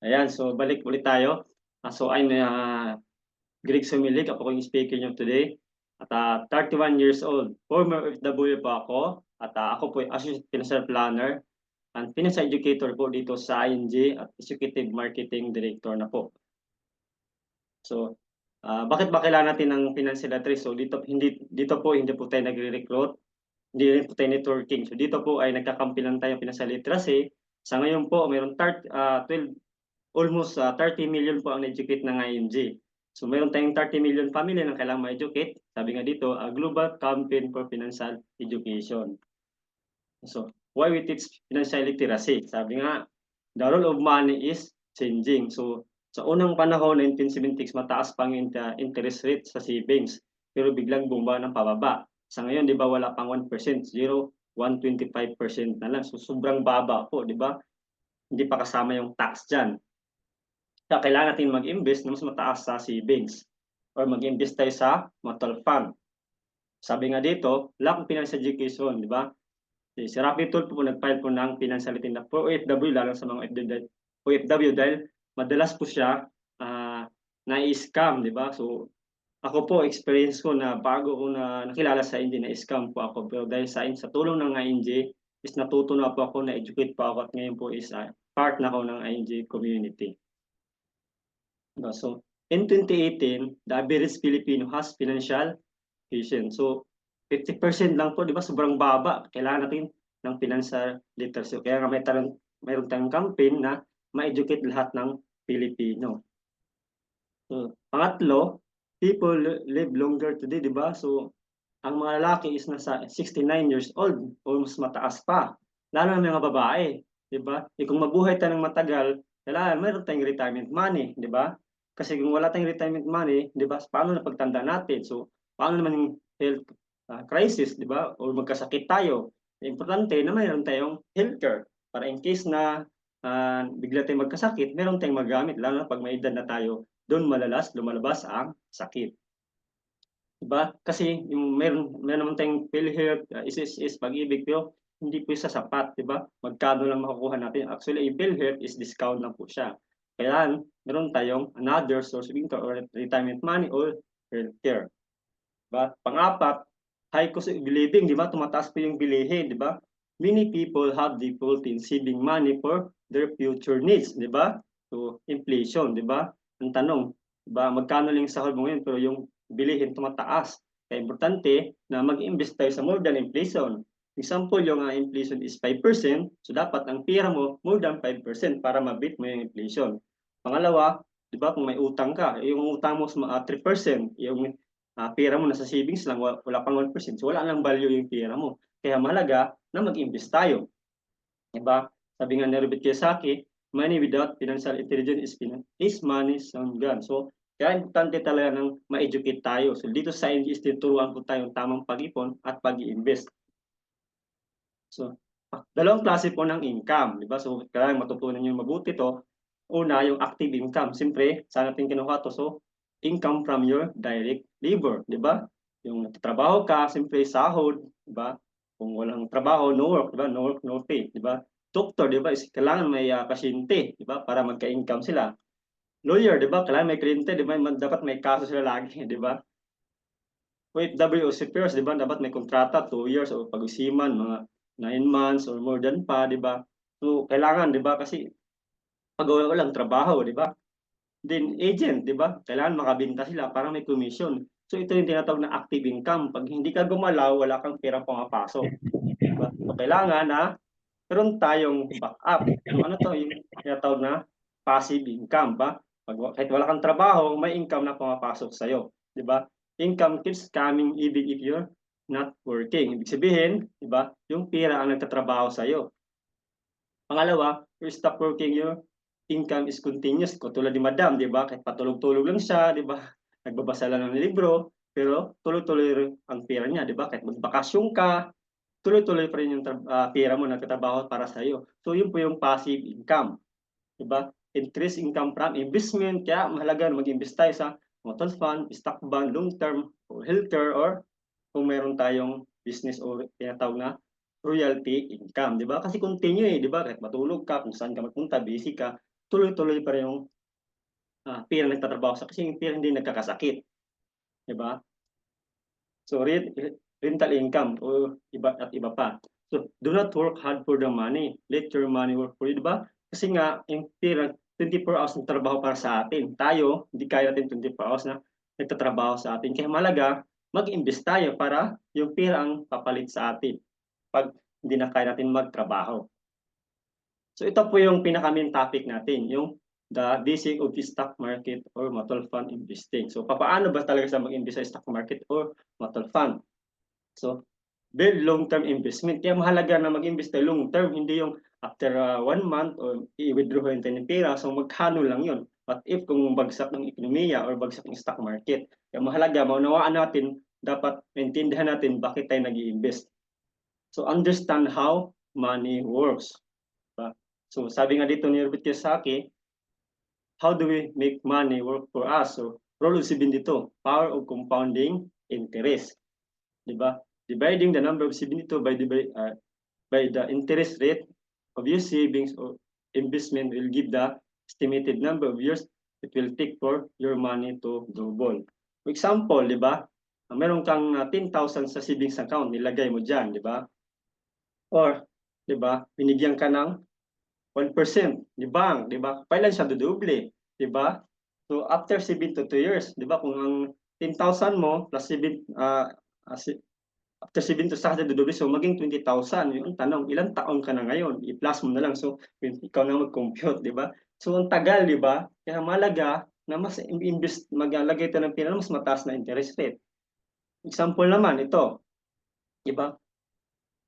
Ayan, so balik ulit tayo. So I'm Greg Sumilig, ako yung speaker niyo today. At 31 years old. Former OFW po ako. At ako po ay Associate Financial Planner and Financial Educator po dito sa ING at Executive Marketing Director na po. So, bakit ba kailangan natin ng financial literacy? So dito po hindi po tayo nagre-recruit, hindi rin po tayo networking. So dito po ay nagkakampi lang tayo financial literacy. Sa ngayon po, mayroon 12 almost 30 million po ang na-educate ng ING. So meron tayong 30 million family na kailangang ma-educate. Sabi nga dito, a global campaign for financial education. So why we teach financial literacy? Sabi nga, the role of money is changing. So sa unang panahon, 1976, mataas pang interest rate sa savings. Pero biglang bumaba ng pababa. Sa ngayon, di ba, wala pang 1%, 0, 125% na lang. So sobrang baba po, di ba? Hindi pa kasama yung tax dyan. Kaya kailangan natin mag-invest na mas mataas sa savings or mag-invest tayo sa mutual fund. Sabi nga dito, lack of financial education, di ba? Si Rafi Tulfo po nag-file po ng financial literacy for OFW, lalo sa mga OFW dahil madalas po siya na-scam, di ba? So, ako po, experience ko na bago ko na nakilala sa ING, na-scam po ako. Pero dahil sa tulong ng ING, is natuto na po ako, na-educate po ako at ngayon po is part na ako ng ING community. So, in 2018, the average Filipino has financial education. So, 50% lang po, di ba? Sobrang baba. Kailangan natin ng financial literacy. Kaya nga mayroon tayong campaign na ma-educate lahat ng Pilipino. So, pangatlo, people live longer today, di ba? So, ang mga lalaki is nasa 69 years old o mas mataas pa. Lalo na mga babae, di ba? Kung mabuhay tayo ng matagal, kailangan mayroon tayong retirement money, di ba? Kasi kung wala tayong retirement money, di ba? Paano na pagtanda natin? So, paano naman yung health crisis, di ba? O magkasakit tayo. Importante na mayroon tayong healthcare para in case na bigla tayong magkasakit, meron tayong magamit, lalo na pag may edad na tayo, doon lumalabas ang sakit. Diba? Kasi yung meron naman tayong PhilHealth, SSS, Pag-ibig, pero hindi po siya sapat, di ba? Magkano lang makukuha natin? Actually, yung PhilHealth is discount lang po siya. Kailangan meron tayong another source of income or retirement money or healthcare. Diba? Pang-apat, high cost of living, di ba? Tumataas po yung bilihin, di ba? Many people have difficulty in saving money for their future needs, di ba? So, inflation, di ba? Ang tanong, di ba? Magkano lang yung sahod mo ngayon pero yung bilihin tumataas. Kaya importante na mag-invest tayo sa more than inflation. Example, yung inflation is 5%, so dapat ang pera mo more than 5% para mabit mo yung inflation. Pangalawa, di ba, kung may utang ka, yung utang mo 3%, yung pera mo nasa savings lang, wala pang 1%, so wala nang value yung pera mo. Kaya mahalaga na mag-invest tayo. Diba? Sabi nga ni Robert Kiyosaki, money without financial intelligence is money sound gun. So, kaya importante talaga ng ma-educate tayo. So, dito sa NGS, tinuturuan po tayong tamang pag-ipon at pag-i-invest. So, dalawang klase po ng income, di ba? So, kailangan matutunan nyo mabuti to. Una, yung active income. Siyempre, saan natin kinuha to? So, income from your direct labor, di ba? Yung nagtatrabaho ka, siyempre, sahod, di ba? Kung walang trabaho, no work, di ba? No work, no pay, di ba? Doktor, di ba? Kailangan may pasyente, di ba? Para magka-income sila. Lawyer, di ba? Kailangan may kliyente, di ba? Dapat may kaso sila lagi, di ba? OFW o CPRs, di ba? Dapat may kontrata, 2 years o pag-usiman, mga 9 months or more than pa, di ba? So, kailangan, di ba? Kasi pag walang trabaho, di ba? Then, agent, di ba? Kailangan makabenta sila para may commission. So, ito yung tinatawag na active income. Pag hindi ka gumalaw, wala kang pera pumapasok. Diba? So, kailangan na meron tayong backup. So, ano to yung tinatawag na passive income, ba? Kahit wala kang trabaho, may income na pumapasok sa'yo. Di ba? Income keeps coming even if you're not working. Ibig sabihin, di ba? Yung pera ang nagtatrabaho sa'yo. Pangalawa, you stop working, your income is continuous. Katulad ni Madam, di ba? Kahit patulog-tulog lang siya, di ba? Nagbabasa lang ng libro, pero tuloy-tuloy ang pera niya, di ba? Kahit magbakasyon ka, tuloy-tuloy pa rin yung pera mo nagtatrabaho para sa iyo. So yun po yung passive income, 'di ba? Increase income from investment, kaya mahalaga na mag-invest tayo sa mutual fund, stock fund, long term, or healthcare, or kung meron tayong business or tinatawag na royalty income, 'di ba? Kasi continue 'di ba? Kahit matulog ka, kung saan ka magpunta, busy ka, tuloy-tuloy pa rin yung pera nagtatrabaho sa kasi yung pera hindi nagkakasakit, 'di ba? So rental income o iba pa. So do not work hard for the money, let your money work for you, 'di ba? Kasi nga yung pera 24 hours nagtatrabaho para sa atin. Tayo, hindi kaya natin 24 hours na nagtatrabaho sa atin. Kaya mahalaga mag-invest tayo para yung pera ang papalit sa atin 'pag hindi na kaya natin magtrabaho. So ito po yung pinaka-main topic natin, yung the basic of the stock market or mutual fund investing. So papaano ba talaga sa mag-invest sa stock market or mutual fund? So build long-term investment. Kaya mahalaga na mag-invest tayo long-term, hindi yung after 1 month or i-withdraw natin yung pera, so magkano lang yun. What if kung bagsak ng ekonomiya or bagsak ng stock market? Kaya mahalaga, maunawaan natin, dapat maintindihan natin bakit tayo nag-i-invest. So understand how money works. Diba? So sabi nga dito ni Robert Kiyosaki, how do we make money work for us? So rule 7 dito, power of compounding interest. Diba? Dividing the number of 72 by the interest rate of your savings or investment will give the estimated number of years it will take for your money to double. For example, di ba? Meron kang 10,000 sa savings account, nilagay mo dyan, di ba? Or, di ba, binigyan ka ng 1% ni bank, di ba? Kailan siya dodoble, di ba? So, after 7 to 2 years, di ba, kung ang 10,000 mo plus 7, after 7 to sa dodoble, so maging 20,000. Yung tanong, ilang taon ka na ngayon? I-plus mo na lang. So, ikaw na mag-compute, di ba? So, ang tagal, di ba? Kaya malaga na mas invest, maglagay ito ng pera mas mataas na interest rate. Example naman, ito, di ba?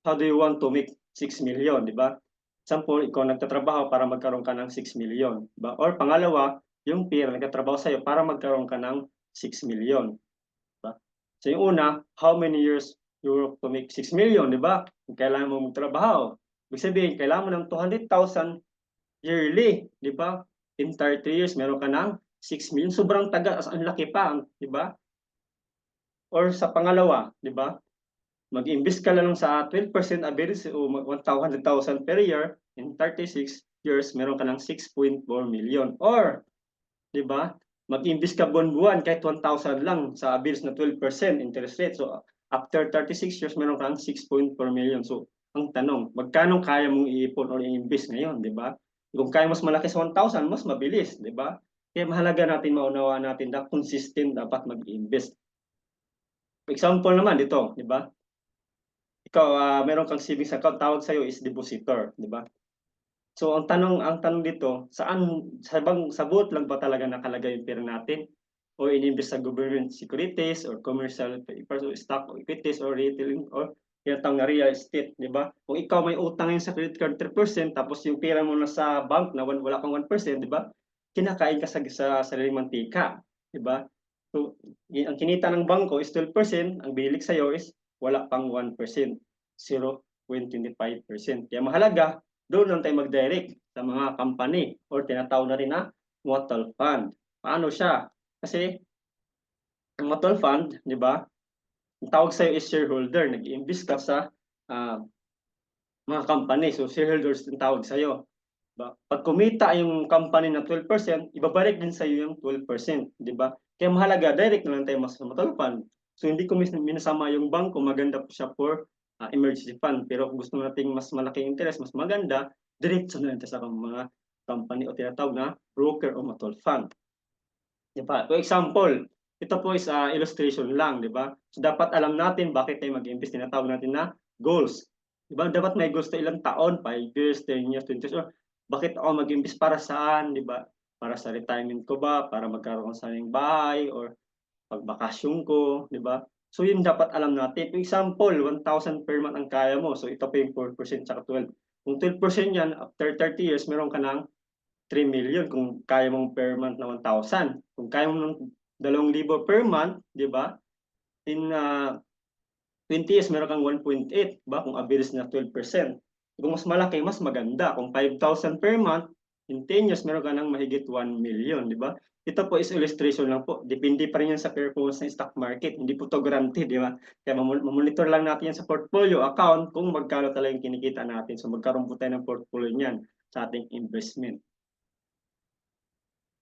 How do you want to make 6 million, di ba? Example, ikaw nagtatrabaho para magkaroon ka ng 6 million, di ba? Or pangalawa, yung peer nagtatrabaho sa'yo para magkaroon ka ng 6 million. Diba? So yung una, how many years you work to make 6 million, di ba? Kailangan mo magtrabaho. Ibig sabihin, kailangan mo ng 200,000 yearly, di ba? In 30 years, meron ka ng 6 million. Sobrang tagal, ang laki pa, di ba? Or sa pangalawa, di ba? Mag-invest ka lang sa 12% average o 100,000 per year in 36 years, meron ka ng 6.4 million. Or, di ba? Mag-invest ka buwan-buwan kahit 1,000 lang sa average na 12% interest rate. So, after 36 years, meron kang 6.4 million. So, ang tanong, magkano kaya mong iipon or i-invest ngayon, di ba? Kung kaya mas malaki sa 1,000, mas mabilis, di ba? Kaya mahalaga natin maunawaan natin na consistent dapat mag-invest. Example naman dito, di ba? Ikaw, meron kang savings account, tawag sa'yo is depositor, di ba? So ang tanong dito, sa buot lang ba talaga nakalagay yung pera natin? O ininvest sa government securities or commercial papers o stock o equities or retailing or tinatawag na real estate, di ba? Kung ikaw may utang yun sa credit card 3%, tapos yung pera mo na sa bank na wala kang 1%, di ba? Kinakain ka sa sariling mantika, di ba? So, ang kinita ng bangko is 12%, ang binilik sa'yo is wala pang 1%, 0.25%. Kaya mahalaga, doon lang tayo mag-direct sa mga company or tinatawag na rin na mutual fund. Paano siya? Kasi ang mutual fund, di ba? Ang tawag sa'yo is shareholder. Nag-invest ka sa mga company. So shareholders ang tawag sa'yo. Diba? Pag kumita yung company na 12%, ibabalik din sa'yo yung 12%. Di ba? Kaya mahalaga, direct na lang tayo mas sa mutual fund. So hindi ko minasama yung bangko, maganda po siya for emergency fund. Pero kung gusto nating mas malaking interest, mas maganda, diretso na lang tayo sa mga company o tinatawag na broker o mutual fund. Di ba? For example, ito po is illustration lang, di ba? So dapat alam natin bakit tayo mag-invest. Tinatawag natin na goals. Di ba? Dapat may goals tayo ilang taon, 5 years, 10 years, 20 years. Or bakit ako mag-invest para saan, di ba? Para sa retirement ko ba? Para magkaroon sa sariling bahay? Or pagbakasyon ko, di ba? So yun dapat alam natin. For example, 1,000 per month ang kaya mo. So ito po yung 4% tsaka 12. Kung 12% yan, after 30 years, meron ka ng 3 million kung kaya mong per month na 1,000. Kung kaya mo ng 2,000 per month, di ba? In 20 years, meron kang 1.8, ba? Kung average na 12%. Kung mas malaki, mas maganda. Kung 5,000 per month, in 10 years, meron ka ng mahigit 1 million, di ba? Ito po is illustration lang po. Depende pa rin yan sa performance ng stock market. Hindi po to guarantee, di ba? Kaya mamonitor lang natin yan sa portfolio account kung magkano talaga yung kinikita natin. So magkaroon po tayo ng portfolio niyan sa ating investment.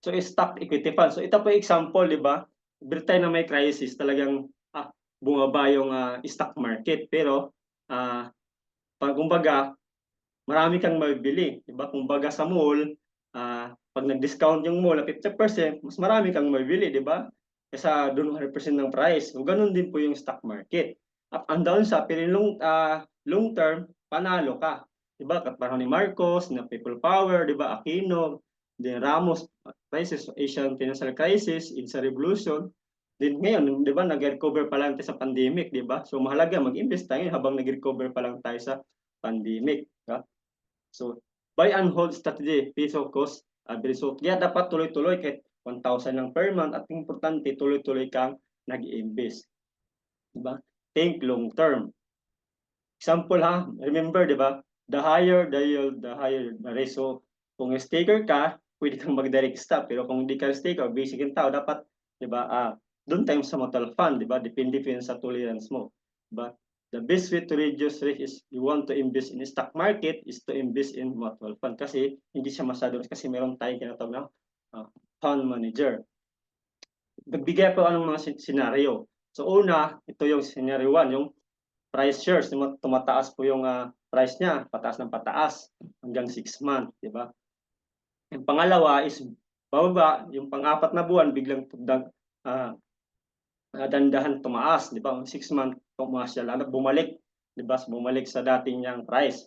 So, stock equity fund. So, ito po example, di ba? Every time na may crisis, talagang bumaba yung stock market. Pero, kumbaga, marami kang mabibili. Di ba? Kumbaga sa mall, pag nag-discount yung mall na 50%, mas marami kang mabibili, di ba? Kaysa doon 100% ng price. So, ganun din po yung stock market. Up and down sa, pero long term, panalo ka. Di ba? Katparo ni Marcos, na People Power, di ba? Aquino, din Ramos crisis, Asian financial crisis, IDSA revolution. Din ngayon, di ba, nag-recover pa lang tayo sa pandemic, di ba? So mahalaga mag-invest tayo habang nag-recover pa lang tayo sa pandemic. Di ba? So buy and hold strategy, piso cost average. So kaya dapat tuloy-tuloy kahit 1,000 lang per month at importante tuloy-tuloy kang nag-invest. Di ba? Think long term. Example ha, remember, di ba? The higher the yield, the higher the risk. So kung staker ka, pwede kang mag-direct stop. Pero kung hindi ka staker, basic yung tao, dapat, di ba, doon tayo sa mutual fund, di ba? Depende sa tolerance mo. Di ba? The best way to reduce risk is you want to invest in the stock market is to invest in mutual fund. Kasi hindi siya masyado, kasi meron tayong kinatawag na fund manager. Nagbigay po anong mga senaryo. So una, ito yung scenario 1, yung price shares, tumataas po yung price niya, pataas ng pataas hanggang 6 months, di ba? Yung pangalawa is bababa, yung pang-apat na buwan biglang dandahan tumaas, di ba? 6 months tumaas siya, lalo bumalik, di ba? Bumalik sa dating niyang price.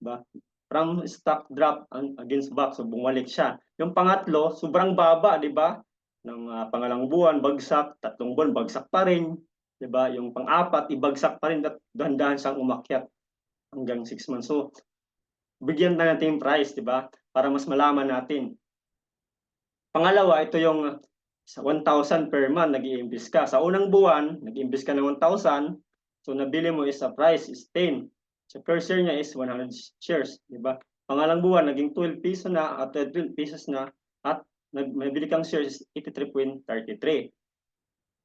Di ba? From stock drop against back, so bumalik siya. Yung pangatlo, sobrang baba, di ba? Ng pangalang buwan, bagsak, tatlong buwan, bagsak pa rin. 'Di ba? Yung pang-apat, ibagsak pa rin at dahan-dahan siyang umakyat hanggang 6 months. So, bigyan na natin yung price, 'di ba? Para mas malaman natin. Pangalawa, ito yung sa 1,000 per month nag-i-invest ka. Sa unang buwan, nag-invest ka ng 1,000. So, nabili mo is sa price is 10. So, per share niya is 100 shares, 'di ba? Pangalang buwan, naging 12 pesos na at 12 pesos na at nabili kang shares is 83.33.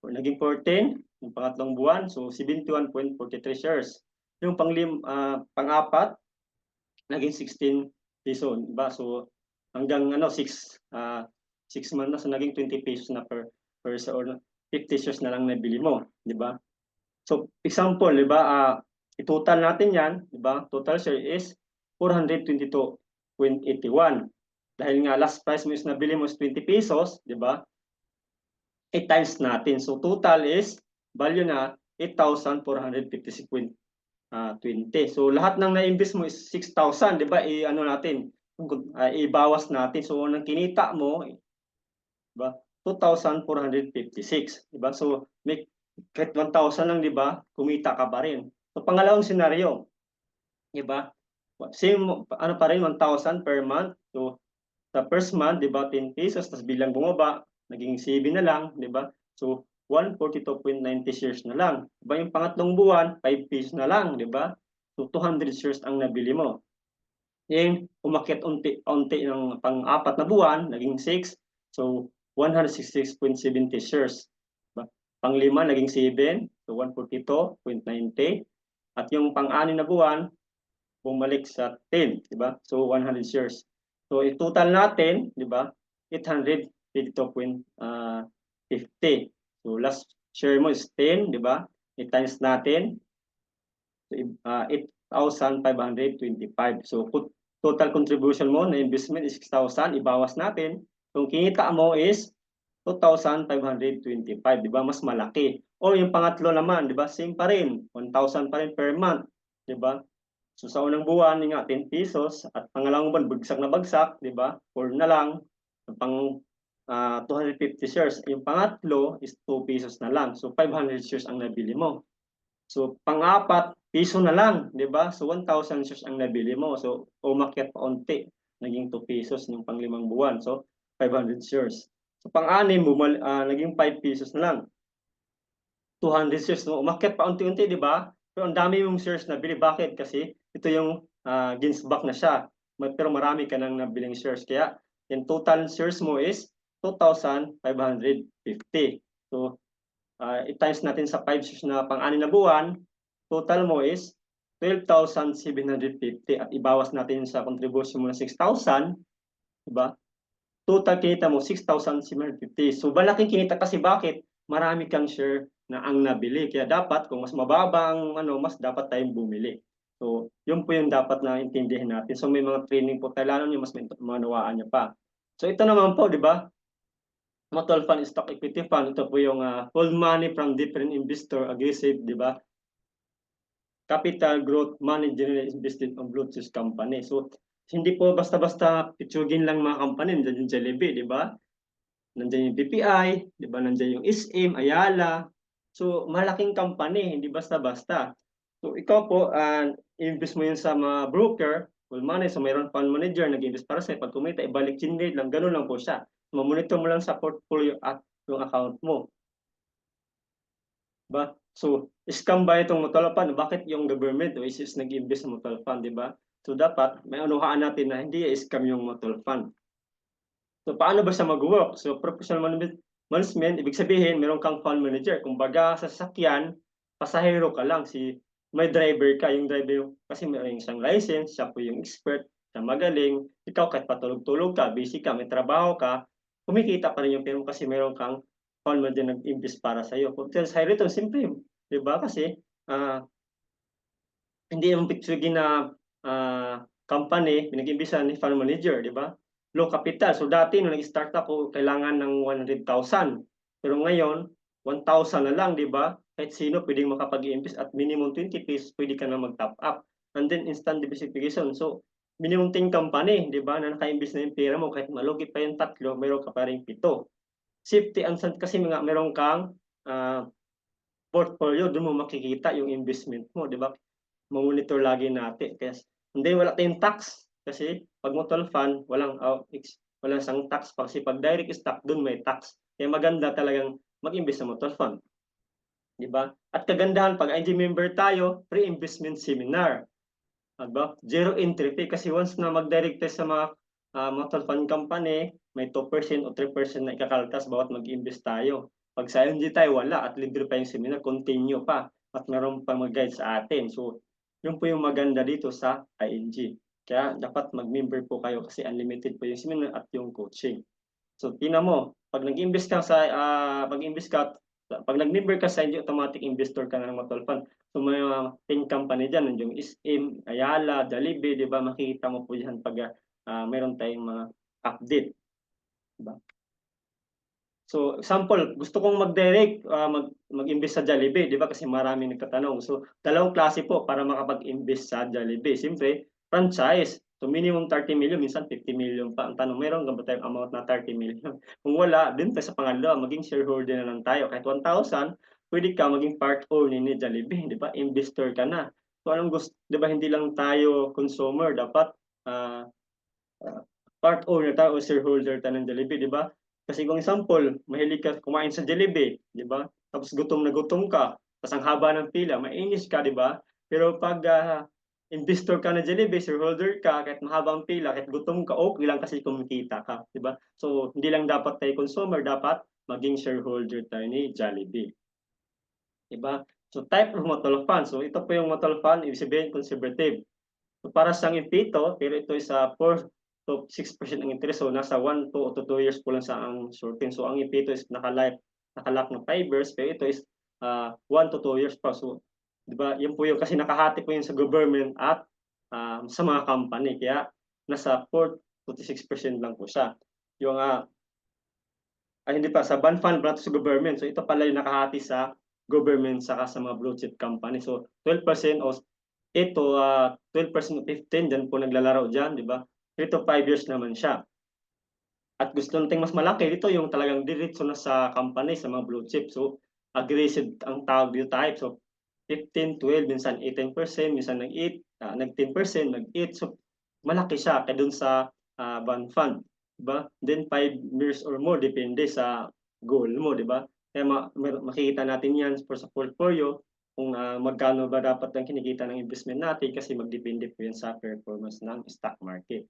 Naging 14, yung pangatlong buwan, so 71.43 shares. Yung pang-apat, naging 16 peso, diba? So hanggang 6 months na, so naging 20 pesos na per share, or 50 shares na lang nabili mo, di ba? So example, di ba, i-total natin yan, di ba? Total share is 422.81. Dahil nga last price mo is nabili mo is 20 pesos, di ba? 8 times natin. So total is value na 8,456.20. So lahat ng na-invest mo is 6,000, 'di ba? I-ano natin, ibawas natin. So ang kinita mo, 'di ba? 2,456, 'di ba? So kahit 1,000 lang, 'di ba? Kumita ka pa rin. So pangalawang senaryo, 'di ba? Same ano pa rin, 1,000 per month. So sa first month, 'di ba, 10 pesos, tapos bilang bumaba, naging 7 na lang, 'di ba? So 142.90 shares na lang. 'Di ba yung pangatlong buwan, 5 pesos na lang, 'di ba? So 200 shares ang nabili mo. Yung umakyat unti-unti ng pang-apat na buwan, naging 6. So 166.70 shares. 'Di ba? Pang-lima naging 7, so 142.90. At yung pang-anim na buwan, bumalik sa 10, 'di ba? So 100 shares. So i-total natin, 'di ba? 852.50. So last share mo is 10, 'di ba? I-times natin, so, 8,525. So total contribution mo na investment is 6,000, ibawas natin. Kung kinita mo is 2,525, 'di ba? Mas malaki. O yung pangatlo naman, 'di ba? Same pa rin, 1,000 pa rin per month, 'di ba? So sa unang buwan, nga 10 pesos at pangalawang buwan bagsak, 'di ba? 4 na lang. Pang 250 shares. Yung pangatlo is 2 pesos na lang. So 500 shares ang nabili mo. So pang-apat, piso na lang, 'di ba? So 1,000 shares ang nabili mo. So umakyat pa unti, naging 2 pesos yung panglimang buwan. So 500 shares. So pang-anim, naging 5 pesos na lang. 200 shares, no? Umakyat pa unti-unti, 'di ba? Pero ang dami mong shares na bili. Bakit? Kasi ito yung ginsback na siya. Pero marami ka nang nabiling shares. Kaya yung total shares mo is 2,550. So, i-times natin sa 5 shares na pang-anim na buwan, total mo is 12,750. At ibawas natin sa contribution mo na 6,000, 'di ba? total kinita mo 6,750. So malaking kinita kasi bakit? Marami kang share na ang nabili. Kaya dapat kung mas mababa ang ano, mas dapat tayong bumili. So, yun po yung dapat na intindihin natin. So, may mga training po kailangan nyo mas manawaan nyo pa. So, ito naman po, di ba? Mutual fund, stock equity fund. Ito po yung full money from different investor, aggressive, di ba? Capital growth money generally invested on blue chip company. So, hindi po basta-basta pitsugin lang mga company. Nandiyan yung Jollibee, di ba? Nandiyan yung BPI, di ba? Nandiyan yung SM, Ayala. So, malaking company, hindi basta-basta. So, ikaw po, invest mo yun sa mga broker, full money, so mayroon fund manager, nag-invest para sa'yo. Pag kumita, ibalik generate lang, ganun lang po siya. Mamonitor mo lang sa portfolio at yung account mo. Ba? So, scam ba itong mutual fund? Bakit yung government o is nag-invest sa mutual fund, di ba? So, dapat may unuhaan natin na hindi scam yung mutual fund. So, paano ba siya mag-work? So, professional management, ibig sabihin, meron kang fund manager. Kumbaga, sa sasakyan, pasahero ka lang. May driver ka. Yung driver, kasi meron siyang license, siya po yung expert, siya magaling. Ikaw, kahit patulog-tulog ka, busy ka, may trabaho ka, kumikita pa rin yung pera kasi meron kang fund manager nag-invest para sa'yo. Kung sa high return, simple, di ba? Kasi, hindi yung pitsugin na company, pinag-imbisan ni fund manager, di ba? Low capital. So dati nung nag-start ako, kailangan ng 100,000. Pero ngayon, 1,000 na lang, di ba? Kahit sino pwedeng makapag-invest at minimum 20 pesos, pwede ka na mag-top up. And then instant diversification. So, minimum ting company, di ba, na naka-invest na yung pera mo, kahit malugi pa yung tatlo, meron ka pa rin 7. Safety and sound kasi meron kang portfolio, doon mo makikita yung investment mo, di ba? Monitor lagi natin. Hindi, wala tayong tax. Kasi pag mutual fund, walang sang tax pa. Kasi pag direct stock, dun may tax. Kaya maganda talagang mag-invest sa mutual fund. Di ba? At kagandahan, pag IG member tayo, pre-investment seminar. Diba? Zero entry fee. Kasi once na mag-direct tayo sa mga mutual fund company, may 2% o 3% na ikakaltas bawat mag-invest tayo. Pag sa ING tayo, wala. At libre pa yung seminar, continue pa. At meron pa mag-guide sa atin. So, yun po yung maganda dito sa ING. Kaya dapat mag-member po kayo kasi unlimited po yung seminar at yung coaching. So, tingnan mo, pag nag-invest ka pag nag-member ka sa ING, automatic investor ka na ng mutual fund. So, may mga 10 company dyan, nandiyung SM, Ayala, Jollibee, di ba? Makikita mo po yan pag mayroon tayong mga update. Diba? So, example, gusto kong mag-direct, mag-invest sa Jollibee, di ba? Kasi marami nagtatanong. So, dalawang klase po para makapag-invest sa Jollibee. Siyempre, franchise. So, minimum 30 million, minsan 50 million pa. Ang tanong, meron ba tayong amount na 30 million? Kung wala, din tayo sa pangalawa, maging shareholder na lang tayo. Kahit 1,000, pwede ka maging part owner ni Jollibee, di ba? Investor ka na. So, anong gusto, di ba, hindi lang tayo consumer, dapat uh, part owner tayo o shareholder tayo ng Jollibee, di ba? Kasi kung example, mahilig ka kumain sa Jollibee, di ba? Tapos gutom na gutom ka, tapos ang haba ng pila, mainis ka, di ba? Pero pag investor ka na Jollibee, shareholder ka, kahit mahabang pila, kahit gutom ka, okay lang kasi kumikita ka, di ba? So, hindi lang dapat tayo consumer, dapat maging shareholder tayo ni Jollibee. Di ba? So, type of mutual fund. So, ito po yung mutual fund, ibig sabihin conservative. So, para sa ipito, pero ito is 4 to 6% ang interest. So, nasa 1 to 2 years po lang sa ang shorting. So, ang ipito is nakalock na 5 years, pero ito is 1 to 2 years pa. So, di ba, yun po yung kasi nakahati po yun sa government at sa mga company. Kaya, nasa 4 to 6% lang po siya. Yung, hindi pa, sa bond fund, para sa government. So, ito pala yung nakahati sa government saka sa mga blue chip company. So, 12% o ito, 12% o 15, dyan po naglalaro dyan, di ba? 3 to 5 years naman siya. At gusto natin mas malaki, dito yung talagang diretso na sa company, sa mga blue chip. So, aggressive ang tawag dito type. So, 15, 12, minsan 18%, minsan nag-10%, nag-8. So, malaki siya kaya dun sa bond fund. Diba? Then 5 years or more, depende sa goal mo, di ba? Kaya makikita natin yan sa portfolio kung magkano ba dapat ang kinikita ng investment natin kasi magdepende po yan sa performance ng stock market.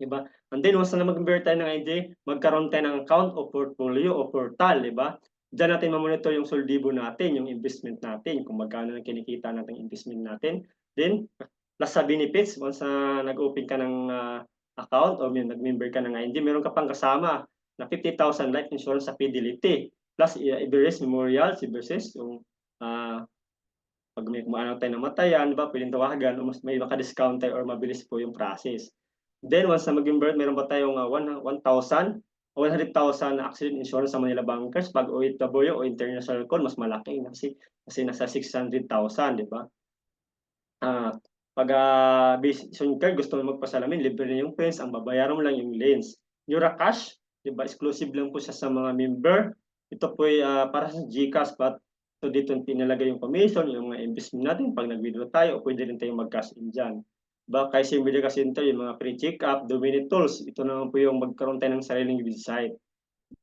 Diba? And then, once na mag-convert tayo ng ID, magkaroon tayo ng account o portfolio o portal, di ba? Diyan natin mamonitor yung soldibo natin, yung investment natin, kung magkano na kinikita natin investment natin. Then, plus sa benefits, once na nag-open ka ng account o may nag-member ka ng ING, meron ka pang kasama na 50,000 life insurance sa Fidelity. Plus, Everest Memorial, si Versus, yung pag may kumano tayo namatayan, di ba, pwedeng tawagan o mas may maka-discount tayo or mabilis po yung process. Then, once na maging birth, meron pa tayong 1,000 o 100,000 na accident insurance sa Manila Bankers. Pag OFW o international call, mas malaki kasi nasa 600,000, di ba? Pag vision card, gusto mo magpasalamin, libre na yung pens, ang babayaran mo lang yung lens. Cash, di ba, exclusive lang po siya sa mga member. Ito po ay para sa GCash, but so dito pinalagay yung commission, yung mga investment natin, pag nag-withdraw tayo, o pwede rin tayong mag-cash in dyan. Diba, kay Simbilia Center, yung mga pre-check-up, Domini Tools, ito naman po yung magkaroon tayo ng sariling website.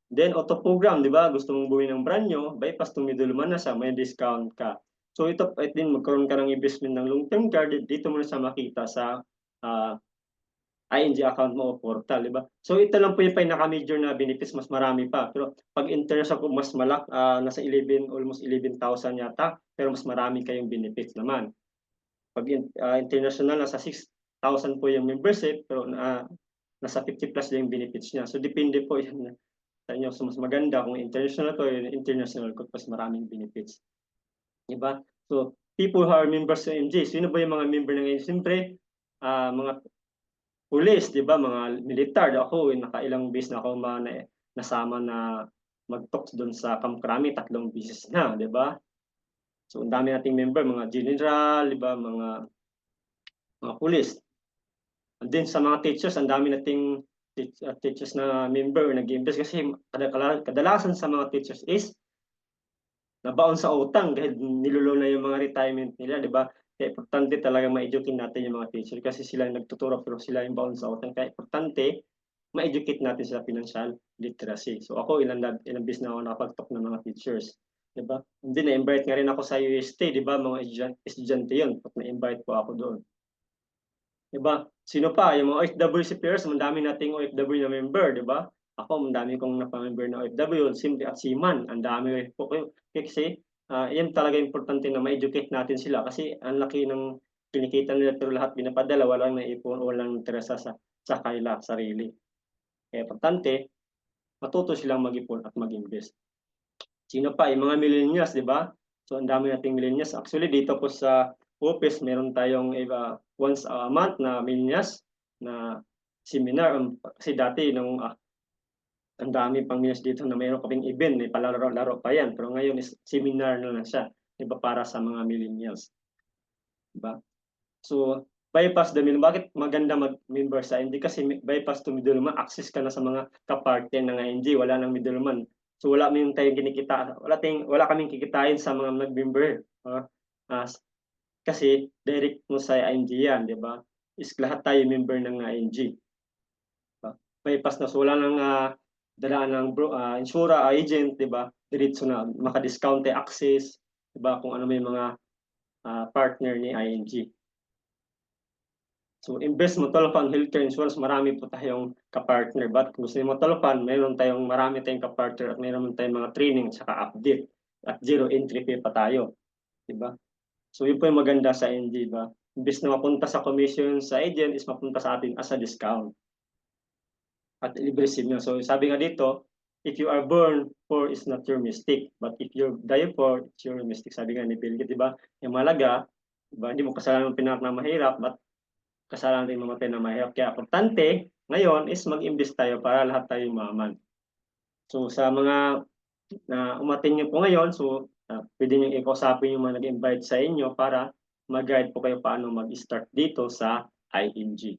Then, auto program, di ba? Gusto mong buuin ng brand nyo, bypass to middleman na siya, may discount ka. So, ito, din magkaroon ka ng investment ng long-term card, dito mo na siya makita sa ING account mo o portal, di ba? So, ito lang po yung pinaka-major na benefits, mas marami pa. Pero, pag interest ako, mas nasa 11, almost 11,000 yata, pero mas marami kayong benefits naman. Pag international, nasa 6,000 po yung membership, pero nasa 50 plus yung benefits niya. So, depende po yan sa inyo. So, mas maganda kung international to, international ko, mas maraming benefits. Diba? So, people who are members ng MJ, sino ba yung mga member ng MJ? Siyempre, mga police, di ba? Mga militar. Ako, nakailang base na ako nasama na mag-talk doon sa Camp Crame, 3 beses na, di ba? So, ang dami nating member, mga general, di ba? Mga police. And then sa mga teachers, ang dami nating teachers na member nag-invest kasi kadalasan sa mga teachers is nabaon sa utang dahil nilulow na yung mga retirement nila, di ba? Kaya importante talaga ma-educate natin yung mga teacher kasi sila yung nagtuturo pero sila yung baon sa utang. Kaya importante ma-educate natin sa financial literacy. So ako ilang bis na ako nakapag-talk ng mga teachers, di ba? Hindi na-invite nga rin ako sa UST, di ba? Mga estudyante yun. Na-invite po ako doon. Diba? Sino pa? Yung mga OFW si Peers, mandami nating OFW na member, di ba? Ako, mandami kong napamember na OFW, Simple at Seaman, ang dami po kayo. Kasi, yan talaga importante na ma-educate natin sila kasi ang laki ng kinikita nila pero lahat binapadala, walang naipon, walang interesa sa kanila, sarili. Kaya importante, matuto silang mag-ipon at mag-invest. Sino pa? Yung mga millennials, di ba? So, ang dami nating millennials. Actually, dito po sa office, meron tayong once a month na millennials na seminar. Kasi dati, nung ang dami pang millennials dito na mayroon kaming event, may palaro-laro pa yan. Pero ngayon, is seminar na lang siya. Di ba? Para sa mga millennials. Di ba? So, bypass the middleman. Bakit maganda mag-member sa ING? Kasi bypass to middleman, access ka na sa mga kaparte ng ING. Wala nang middleman. So, wala tayong kinikita. Wala kaming kikitain sa mga nag-member. Kasi direct mo sa ING yan, di ba? Is lahat tayo member ng ING. Bypass na. So, wala nang dalaan ng insura, agent, di ba? Diretso na maka-discount access, di ba? Kung ano may mga partner ni ING. So, invest mutual fund, healthcare insurance, marami po tayong kapartner. But kung gusto nyo mutual fund, marami tayong kapartner at mayroon tayong mga training at saka update. At zero entry fee pa tayo. Diba? So, yun po yung maganda sa NG. Diba? Imbes na mapunta sa commission sa agent is mapunta sa atin as a discount. At libre SIM nyo. So, sabi nga dito, if you are born poor is not your mistake. But if you die poor, it's your mistake. Sabi nga ni Bill Gates, diba? Yung malaga, diba? Hindi mo kasalanan ng pinak na mahirap, but kasalanan din mamatay na mahirap. Kaya importante ngayon is mag-invest tayo para lahat tayo umaman. So sa mga na umatin nyo po ngayon, so pwede nyo ikausapin yung mga nag-invite sa inyo para mag-guide po kayo paano mag-start dito sa ING.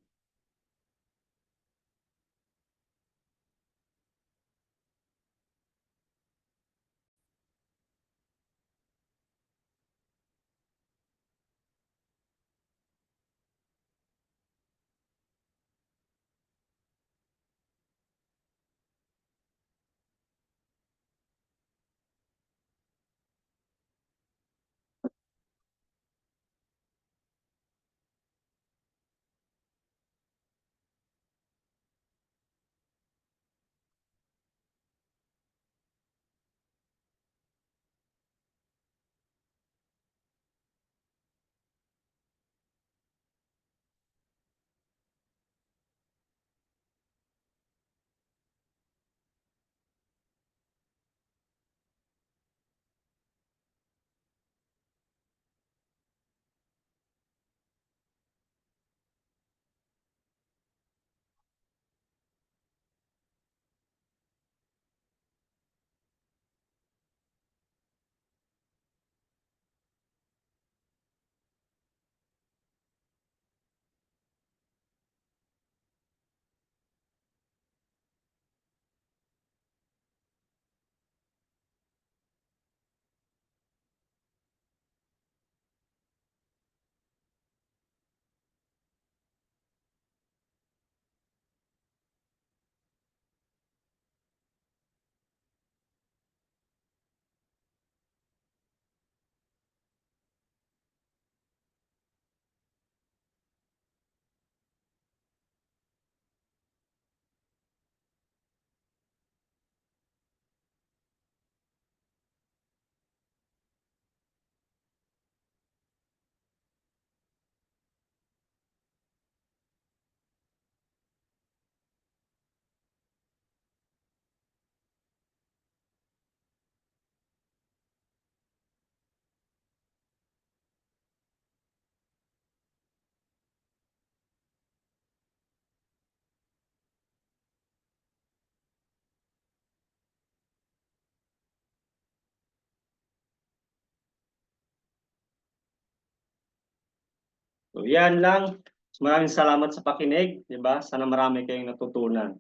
So yan lang. Maraming salamat sa pakinig, 'di ba? Sana marami kayong natutunan.